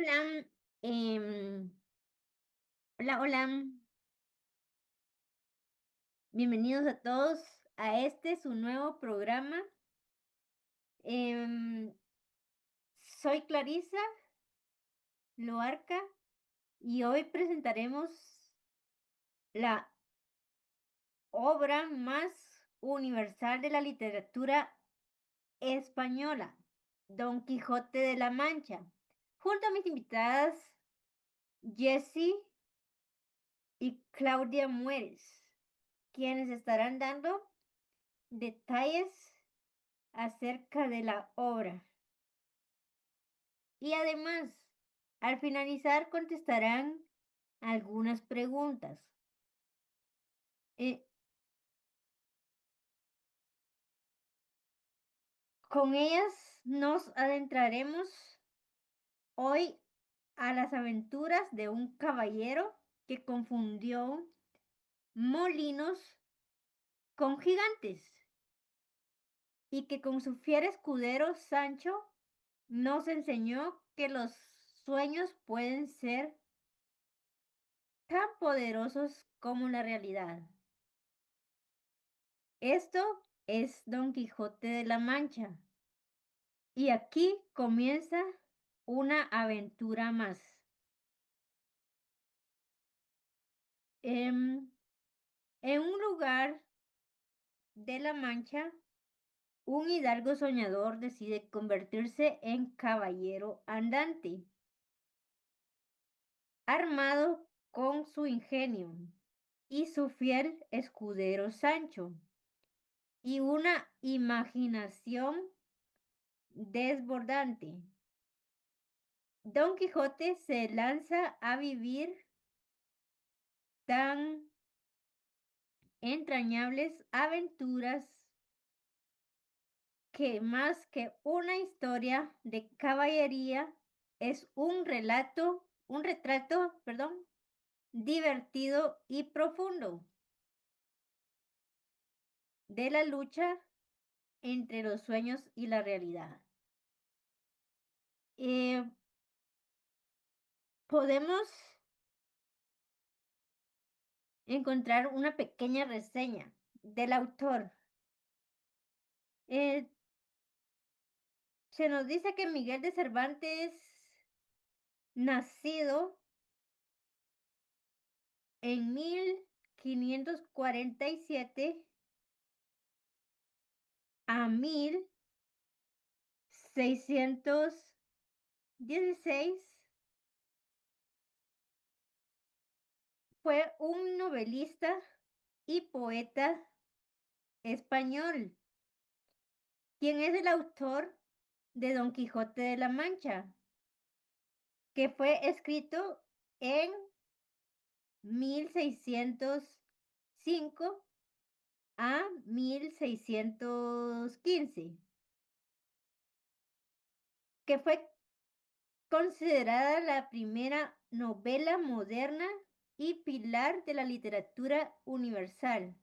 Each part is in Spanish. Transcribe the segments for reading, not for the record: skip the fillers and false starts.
Hola, em, hola, hola, bienvenidos a todos a este su nuevo programa. Em, Soy Clarisa Loarca y hoy presentaremos la obra más universal de la literatura española, Don Quijote de la Mancha, junto a mis invitadas Jessie y Claudia Mueres, quienes estarán dando detalles acerca de la obra. Y además, al finalizar contestarán algunas preguntas. Eh, con ellas nos adentraremos hoy a las aventuras de un caballero que confundió molinos con gigantes y que con su fiel escudero Sancho nos enseñó que los sueños pueden ser tan poderosos como la realidad. Esto es Don Quijote de la Mancha y aquí comienza una aventura más. En un lugar de la Mancha, un hidalgo soñador decide convertirse en caballero andante, armado con su ingenio y su fiel escudero Sancho y una imaginación desbordante. Don Quijote se lanza a vivir tan entrañables aventuras que más que una historia de caballería es un retrato, divertido y profundo de la lucha entre los sueños y la realidad. Eh, Podemos encontrar una pequeña reseña del autor. Eh, Se nos dice que Miguel de Cervantes, nacido en 1547 a 1616, fue un novelista y poeta español, quien es el autor de Don Quijote de la Mancha, que fue escrito en 1605 a 1615, que fue considerada la primera novela moderna y pilar de la literatura universal.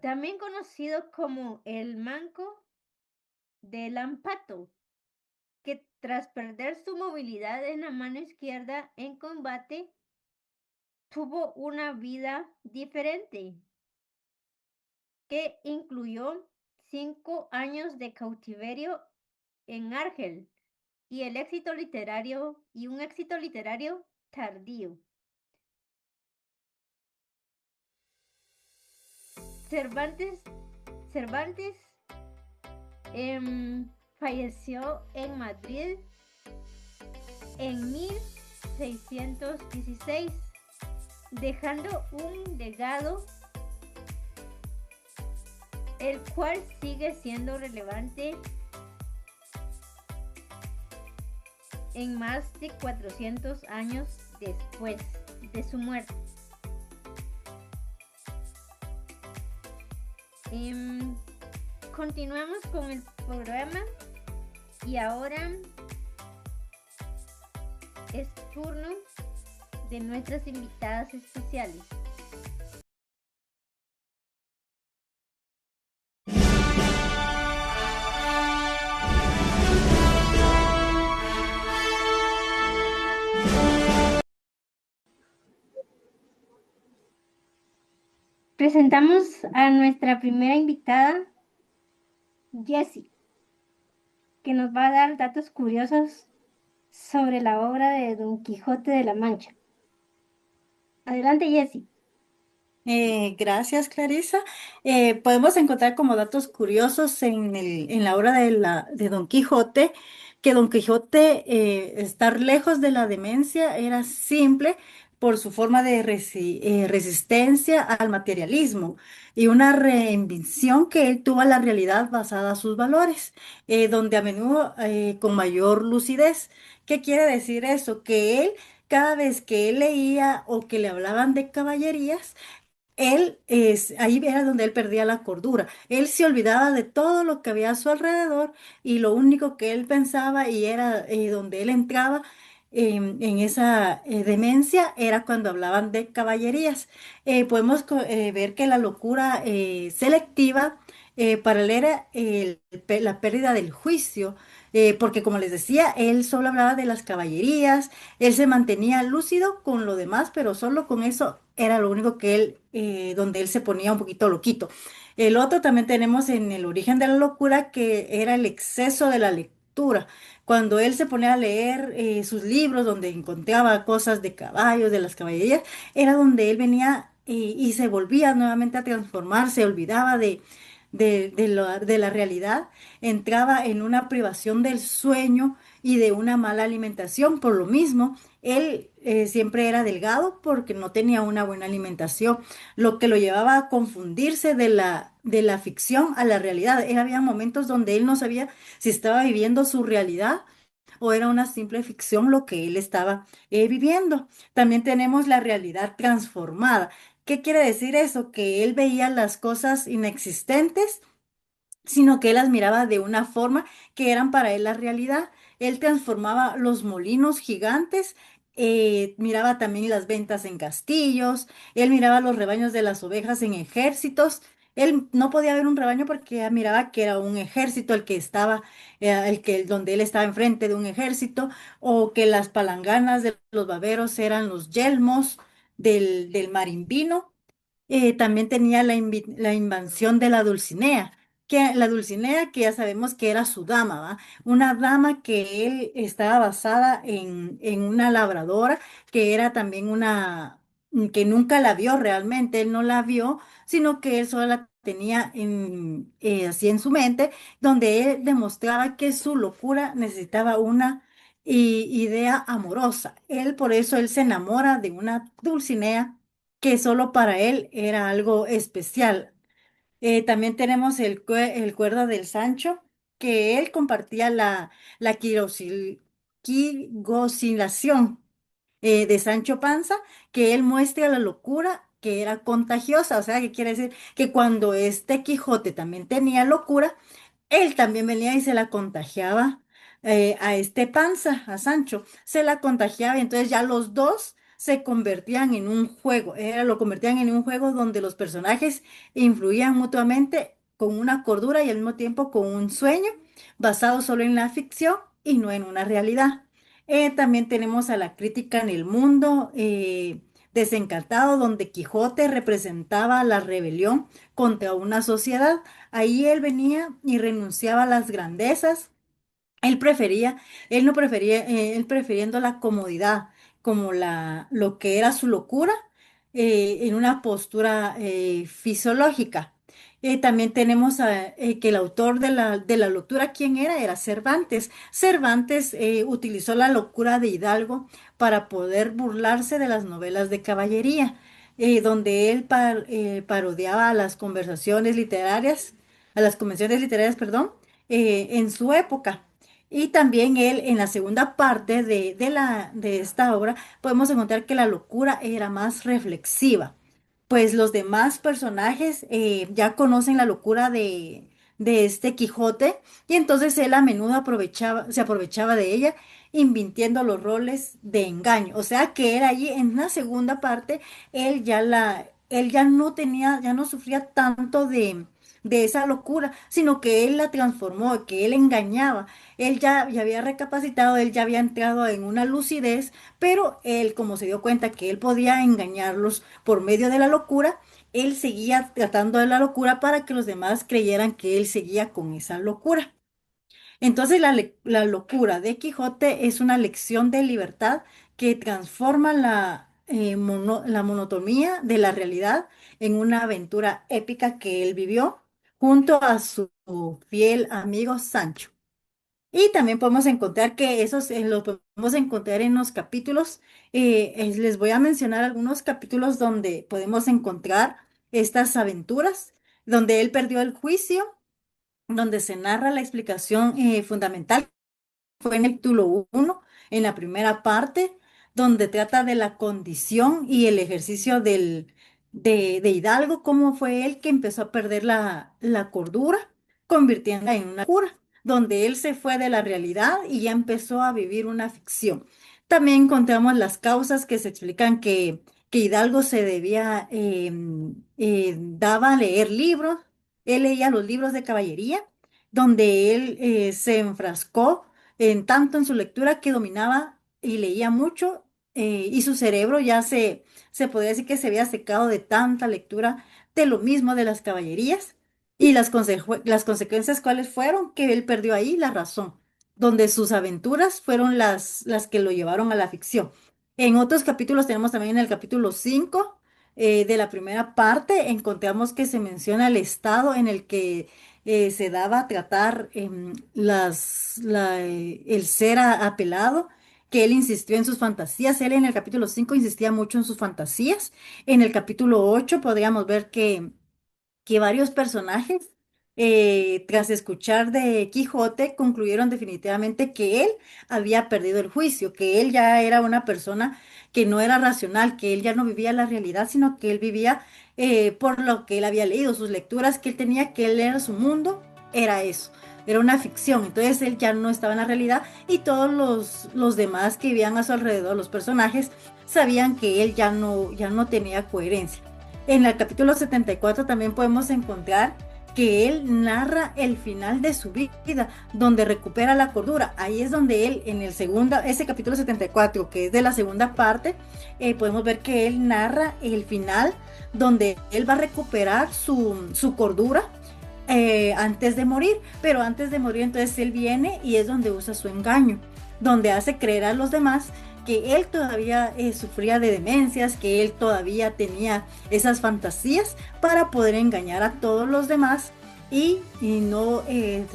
También conocido como el Manco de Lampato, que tras perder su movilidad en la mano izquierda en combate, tuvo una vida diferente, que incluyó 5 años de cautiverio en Argel y un éxito literario tardío. Cervantes falleció en Madrid en 1616, dejando un legado el cual sigue siendo relevante en más de 400 años después de su muerte. Continuamos con el programa y ahora es turno de nuestras invitadas especiales. Presentamos a nuestra primera invitada, Jessie, que nos va a dar datos curiosos sobre la obra de Don Quijote de la Mancha. Adelante, Jessie. Gracias, Clarisa. Podemos encontrar como datos curiosos en la obra de Don Quijote, que Don Quijote, estar lejos de la demencia era simple por su forma de resistencia al materialismo y una reinvención que él tuvo a la realidad basada a sus valores, donde a menudo con mayor lucidez. ¿Qué quiere decir eso? Que él, cada vez que él leía o que le hablaban de caballerías, ahí era donde él perdía la cordura. Él se olvidaba de todo lo que había a su alrededor y lo único que él pensaba y era donde él entraba en esa demencia era cuando hablaban de caballerías. Podemos ver que la locura selectiva para él era la pérdida del juicio. Porque como les decía, él solo hablaba de las caballerías, él se mantenía lúcido con lo demás, pero solo con eso era lo único que él, donde él se ponía un poquito loquito. El otro también tenemos en el origen de la locura, que era el exceso de la lectura. Cuando él se ponía a leer sus libros, donde encontraba cosas de caballos, de las caballerías, era donde él venía y se volvía nuevamente a transformar, se olvidaba de la realidad, entraba en una privación del sueño y de una mala alimentación. Por lo mismo, él siempre era delgado porque no tenía una buena alimentación, lo que lo llevaba a confundirse de la ficción a la realidad. Había momentos donde él no sabía si estaba viviendo su realidad o era una simple ficción lo que él estaba viviendo. También tenemos la realidad transformada. ¿Qué quiere decir eso? Que él veía las cosas inexistentes, sino que él las miraba de una forma que eran para él la realidad. Él transformaba los molinos gigantes, miraba también las ventas en castillos, él miraba los rebaños de las ovejas en ejércitos. Él no podía ver un rebaño porque miraba que era un ejército el que estaba, donde él estaba enfrente de un ejército, o que las palanganas de los baberos eran los yelmos del marimbino. También tenía la invención de la Dulcinea, que la Dulcinea, que ya sabemos que era su dama, ¿va? Una dama que él estaba basada en una labradora, que era también que nunca la vio realmente, él no la vio, sino que él solo la tenía así en su mente, donde él demostraba que su locura necesitaba una idea amorosa. Él, por eso, él se enamora de una Dulcinea que solo para él era algo especial. También tenemos el cuerdo del Sancho, que él compartía la quirosilación de Sancho Panza, que él muestra la locura que era contagiosa. O sea, que quiere decir que cuando este Quijote también tenía locura, él también venía y se la contagiaba a este Panza, a Sancho, se la contagiaba y entonces ya los dos se convertían en un juego, lo convertían en un juego donde los personajes influían mutuamente con una cordura y al mismo tiempo con un sueño basado solo en la ficción y no en una realidad. También tenemos a la crítica en el mundo desencantado, donde Quijote representaba la rebelión contra una sociedad. Ahí él venía y renunciaba a las grandezas. Él prefería, él no prefería, él prefiriendo la comodidad como lo que era su locura en una postura fisiológica. También tenemos que el autor de la locura, ¿quién era? Era Cervantes. Cervantes utilizó la locura de Hidalgo para poder burlarse de las novelas de caballería, donde él parodiaba a las conversaciones literarias, a las convenciones literarias, perdón, en su época. Y también él, en la segunda parte de esta obra, podemos encontrar que la locura era más reflexiva, pues los demás personajes ya conocen la locura de este Quijote, y entonces él a menudo se aprovechaba de ella, invirtiendo los roles de engaño. O sea que era allí en la segunda parte, él ya no tenía, ya no sufría tanto de esa locura, sino que él la transformó, que él engañaba. Él ya había recapacitado, él ya había entrado en una lucidez, pero él, como se dio cuenta que él podía engañarlos por medio de la locura, él seguía tratando de la locura para que los demás creyeran que él seguía con esa locura. Entonces la locura de Quijote es una lección de libertad que transforma la monotonía de la realidad en una aventura épica que él vivió junto a su fiel amigo Sancho. Y también podemos encontrar que esos los podemos encontrar en los capítulos. Les voy a mencionar algunos capítulos donde podemos encontrar estas aventuras, donde él perdió el juicio, donde se narra la explicación fundamental fue en el capítulo 1, en la primera parte, donde trata de la condición y el ejercicio de Hidalgo, cómo fue él que empezó a perder la cordura, convirtiéndola en una cura, donde él se fue de la realidad y ya empezó a vivir una ficción. También encontramos las causas que se explican que Hidalgo se debía, daba a leer libros, él leía los libros de caballería, donde él se enfrascó en tanto en su lectura que dominaba y leía mucho y su cerebro ya se podría decir que se había secado de tanta lectura de lo mismo de las caballerías y las consecuencias cuáles fueron que él perdió ahí la razón, donde sus aventuras fueron las que lo llevaron a la ficción. En otros capítulos tenemos también en el capítulo 5 de la primera parte, encontramos que se menciona el estado en el que se daba a tratar el ser apelado, que él insistió en sus fantasías. Él en el capítulo 5 insistía mucho en sus fantasías. En el capítulo 8 podríamos ver que varios personajes, tras escuchar de Quijote, concluyeron definitivamente que él había perdido el juicio, que él ya era una persona que no era racional, que él ya no vivía la realidad, sino que él vivía por lo que él había leído, sus lecturas que él tenía, que él era su mundo, era eso. Era una ficción, entonces él ya no estaba en la realidad y todos los demás que vivían a su alrededor, los personajes, sabían que él ya no tenía coherencia. En el capítulo 74 también podemos encontrar que él narra el final de su vida, donde recupera la cordura. Ahí es donde él, en ese capítulo 74, que es de la segunda parte, podemos ver que él narra el final, donde él va a recuperar su cordura antes de morir, pero antes de morir entonces él viene y es donde usa su engaño, donde hace creer a los demás que él todavía sufría de demencias, que él todavía tenía esas fantasías para poder engañar a todos los demás y no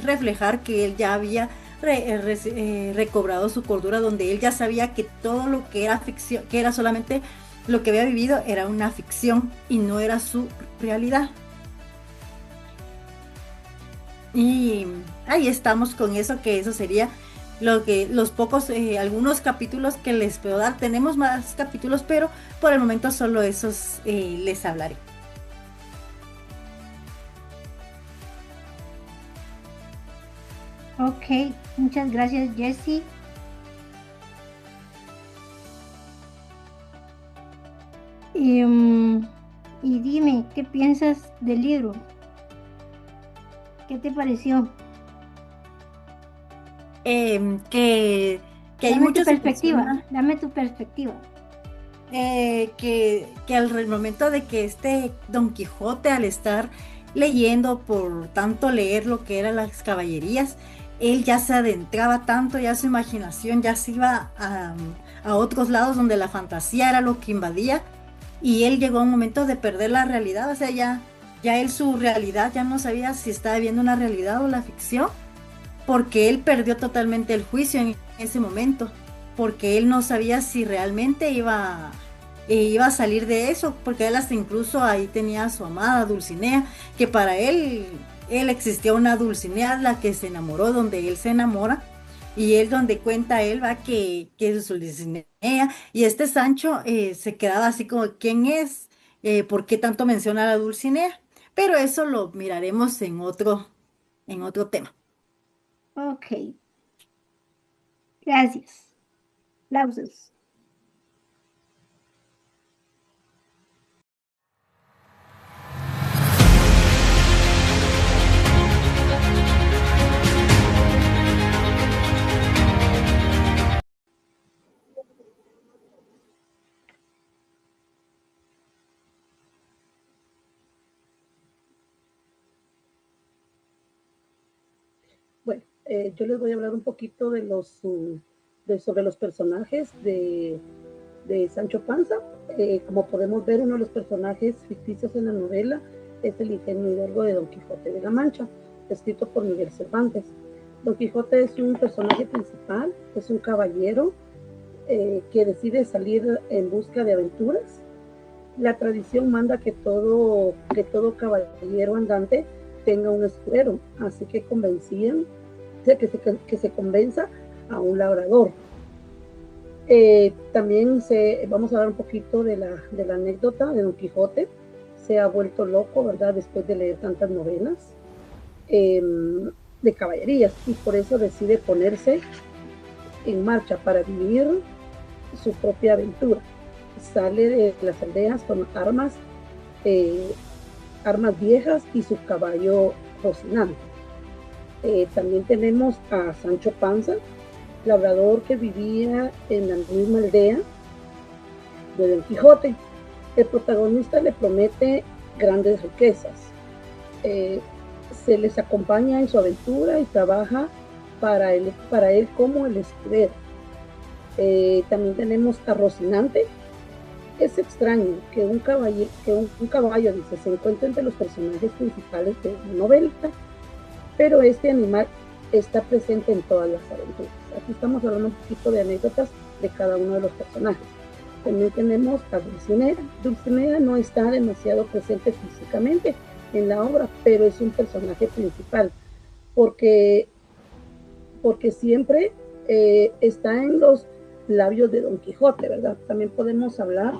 reflejar que él ya había recobrado su cordura, donde él ya sabía que todo lo que era ficción, que era solamente lo que había vivido, era una ficción y no era su realidad. Y ahí estamos con eso, que eso sería los pocos, algunos capítulos que les puedo dar. Tenemos más capítulos, pero por el momento solo esos les hablaré. Ok, muchas gracias, Jessie. Y dime, ¿qué piensas del libro? ¿Qué te pareció? Que hay Dame tu muchos se perspectiva, menciona dame tu perspectiva. que al momento de que Don Quijote, al estar leyendo por tanto leer lo que eran las caballerías, él ya se adentraba tanto, ya su imaginación ya se iba a otros lados donde la fantasía era lo que invadía y él llegó a un momento de perder la realidad, o sea, ya él su realidad ya no sabía si estaba viendo una realidad o la ficción, porque él perdió totalmente el juicio en ese momento, porque él no sabía si realmente iba a salir de eso, porque él hasta incluso ahí tenía a su amada Dulcinea, que para él existía una Dulcinea, la que se enamoró, donde él se enamora, y él donde cuenta él va que es su Dulcinea, y este Sancho se quedaba así como, ¿quién es? ¿Por qué tanto menciona a la Dulcinea? Pero eso lo miraremos en otro tema. Ok, gracias. Aplausos. Bueno, yo les voy a hablar un poquito de sobre los personajes de Sancho Panza. Como podemos ver, uno de los personajes ficticios en la novela es el ingenio hidalgo de Don Quijote de la Mancha, escrito por Miguel Cervantes. Don Quijote es un personaje principal, es un caballero que decide salir en busca de aventuras. La tradición manda que todo caballero andante tenga un escudero, así que que se convenza a un labrador. También vamos a hablar un poquito de la anécdota de Don Quijote. Se ha vuelto loco, ¿verdad? Después de leer tantas novelas de caballerías y por eso decide ponerse en marcha para vivir su propia aventura. Sale de las aldeas con armas viejas y su caballo Rocinante. También tenemos a Sancho Panza, labrador que vivía en la misma aldea de Don Quijote. El protagonista le promete grandes riquezas. Se les acompaña en su aventura y trabaja para él como el escudero. También tenemos a Rocinante. Es extraño que un caballo dice, se encuentra entre los personajes principales de la novela, pero este animal está presente en todas las aventuras. Aquí estamos hablando un poquito de anécdotas de cada uno de los personajes. También tenemos a Dulcinea. Dulcinea no está demasiado presente físicamente en la obra, pero es un personaje principal, porque siempre está en los labios de Don Quijote, ¿verdad? También podemos hablar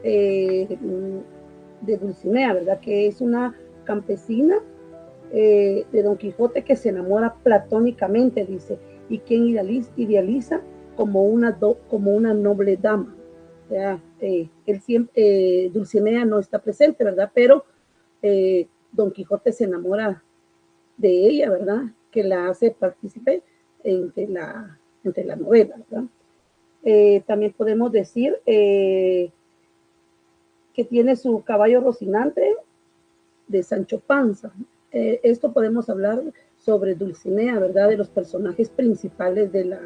de Dulcinea, ¿verdad? Que es una campesina de Don Quijote que se enamora platónicamente, dice, y quien idealiza como una noble dama. O sea, Dulcinea no está presente, ¿verdad? Pero Don Quijote se enamora de ella, ¿verdad? Que la hace partícipe entre la novela, ¿verdad? También podemos decir que tiene su caballo Rocinante de Sancho Panza. Esto podemos hablar sobre Dulcinea, ¿verdad? De los personajes principales de la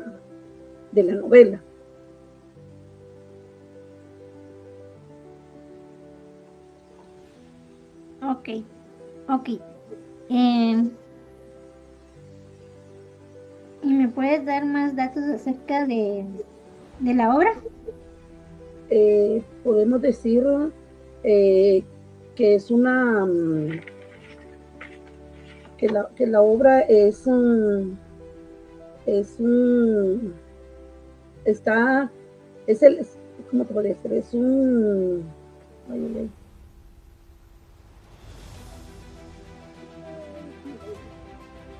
novela. Ok, ok. ¿Y me puedes dar más datos acerca de la obra? Podemos decir que es que la obra está, ¿cómo te podría decir?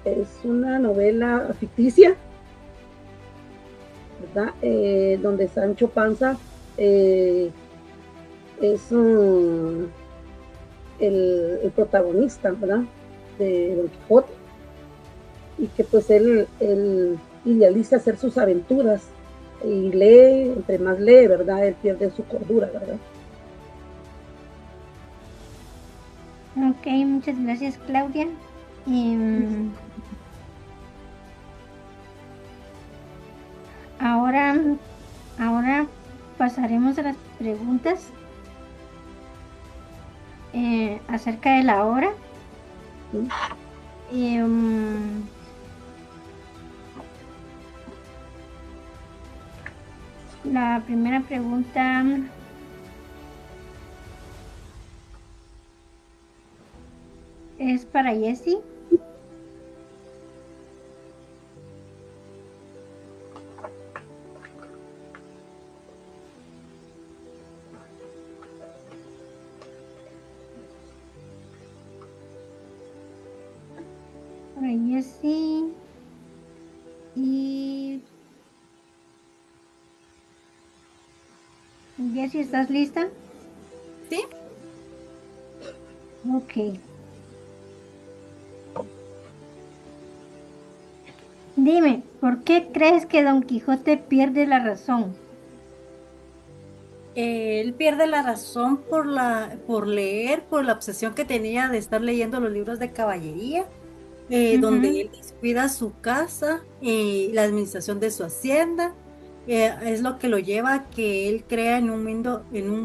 Es una novela ficticia, ¿verdad? Donde Sancho Panza es el protagonista, ¿verdad? De Don Quijote, y que pues él idealiza hacer sus aventuras y lee, entre más lee, ¿verdad? Él pierde su cordura, ¿verdad? Ok, muchas gracias, Claudia. Ahora pasaremos a las preguntas acerca de la obra. La primera pregunta es para Jessie. Para Jessie. Y Jessie, ¿estás lista? Sí. Ok. Dime, ¿por qué crees que Don Quijote pierde la razón? Él pierde la razón por leer, por la obsesión que tenía de estar leyendo los libros de caballería. donde Ujú. él descuida su casa y la administración de su hacienda. Es lo que lo lleva a que él crea en un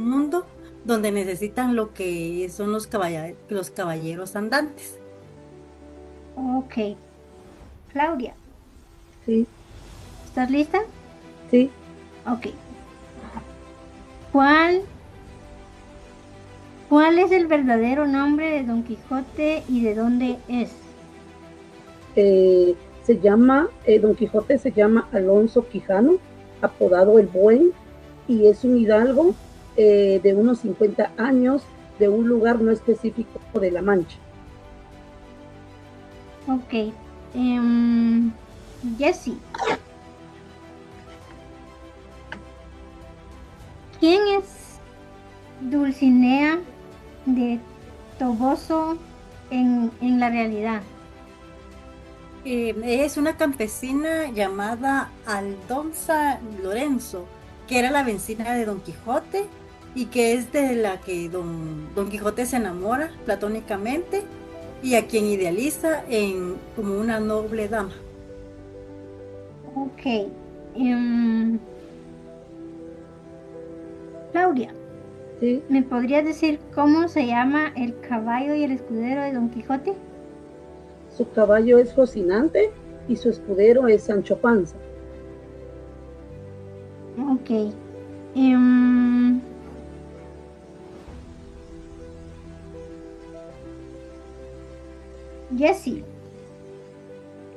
mundo donde necesitan lo que son los caballeros andantes. Ok. Claudia, Sí, ¿estás lista? sí. Ok. ¿Cuál, cuál es el verdadero nombre de Don Quijote y de dónde es? Se llama, Don Quijote se llama Alonso Quijano, apodado El Buen, y es un hidalgo de unos 50 años de un lugar no específico de La Mancha. Ok. Jessie, ¿quién es Dulcinea de Toboso en la realidad? Es una campesina llamada Aldonza Lorenzo, que era la vecina de Don Quijote y que es de la que Don Quijote se enamora platónicamente y a quien idealiza como una noble dama. Ok. em, Claudia, ¿Sí? ¿me podrías decir cómo se llama el caballo y el escudero de Don Quijote? Su caballo es Rocinante y su escudero es Sancho Panza. Ok. em, Jessie,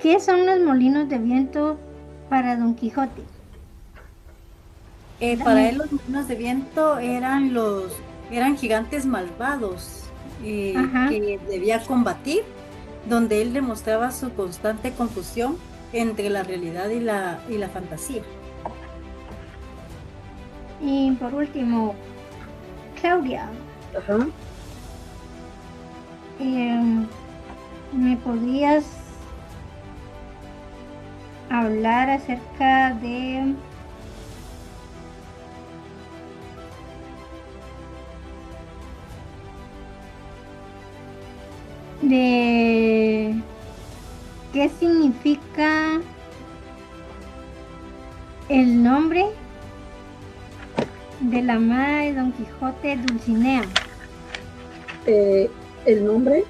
¿qué son los molinos de viento para Don Quijote? Para Dame. él los molinos de viento eran gigantes malvados Ajá. que debía combatir, donde él demostraba su constante confusión entre la realidad y la fantasía. Y por último, Claudia, Ajá. em, ¿me podrías hablar acerca de qué significa el nombre de la amada de Don Quijote, Dulcinea? Eh, el nombre,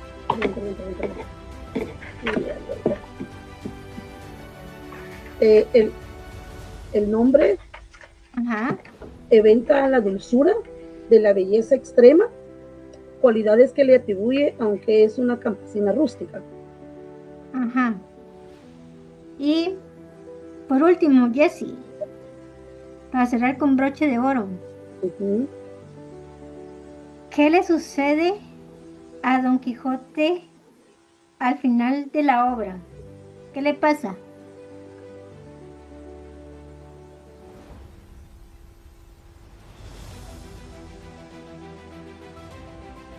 eh, el, el nombre Ajá. eventa la dulzura de la belleza extrema, cualidades que le atribuye aunque es una campesina rústica. Ajá. Y por último, Jessie, para cerrar con broche de oro, Uh-huh. ¿qué le sucede a Don Quijote al final de la obra? ¿Qué le pasa?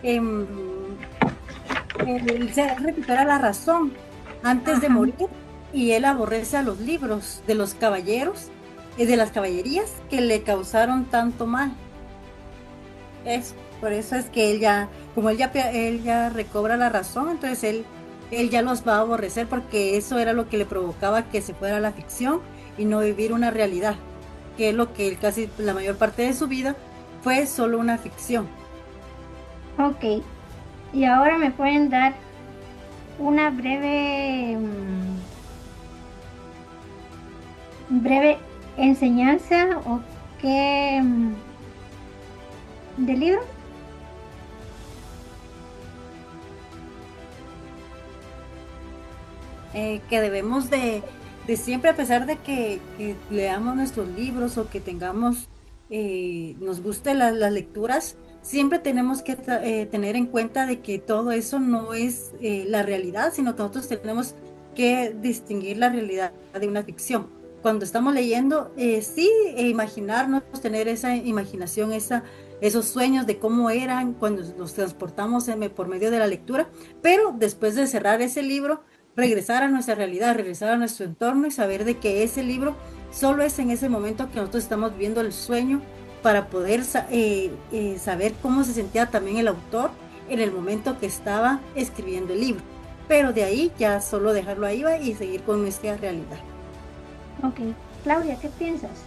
Em, Él se recupera la razón antes de Ajá. morir y él aborrece a los libros de los caballeros y de las caballerías que le causaron tanto mal. Por eso es que como él ya recobra la razón, entonces él ya los va a aborrecer porque eso era lo que le provocaba que se fuera a la ficción y no vivir una realidad, que es lo que él casi la mayor parte de su vida fue solo una ficción. Ok. Y ahora me pueden dar una breve enseñanza o qué del libro. Que debemos de siempre, a pesar de que leamos nuestros libros o que tengamos, nos guste las lecturas, siempre tenemos que tener en cuenta de que todo eso no es la realidad, sino que nosotros tenemos que distinguir la realidad de una ficción. Cuando estamos leyendo, sí, imaginarnos, tener esa imaginación, esos sueños de cómo eran cuando nos transportamos por medio de la lectura, pero después de cerrar ese libro, regresar a nuestra realidad, regresar a nuestro entorno y saber de que ese libro solo es en ese momento que nosotros estamos viviendo el sueño para poder saber cómo se sentía también el autor en el momento que estaba escribiendo el libro. pero de ahí ya solo dejarlo ahí va y seguir con nuestra realidad. Ok, Claudia, ¿qué piensas?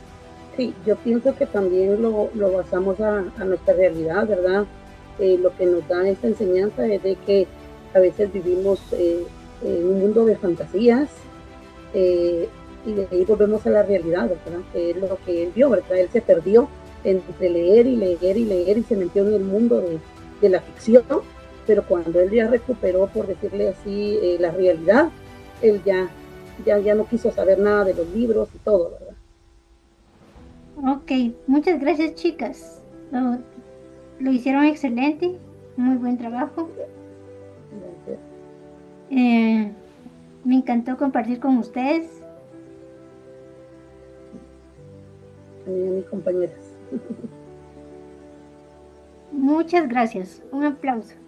Sí, yo pienso que también lo basamos a nuestra realidad, ¿verdad? Lo que nos da esta enseñanza es de que a veces vivimos en un mundo de fantasías eh, y de ahí volvemos a la realidad, ¿verdad? Que es lo que él vio, ¿verdad? Él se perdió entre leer y leer y leer y se metió en el mundo de la ficción, pero cuando él ya recuperó, por decirle así, la realidad, él ya no quiso saber nada de los libros y todo, ¿verdad? Ok, muchas gracias, chicas. Lo hicieron excelente, muy buen trabajo. Gracias. Me encantó compartir con ustedes. También a mis compañeras. Muchas gracias. Un aplauso.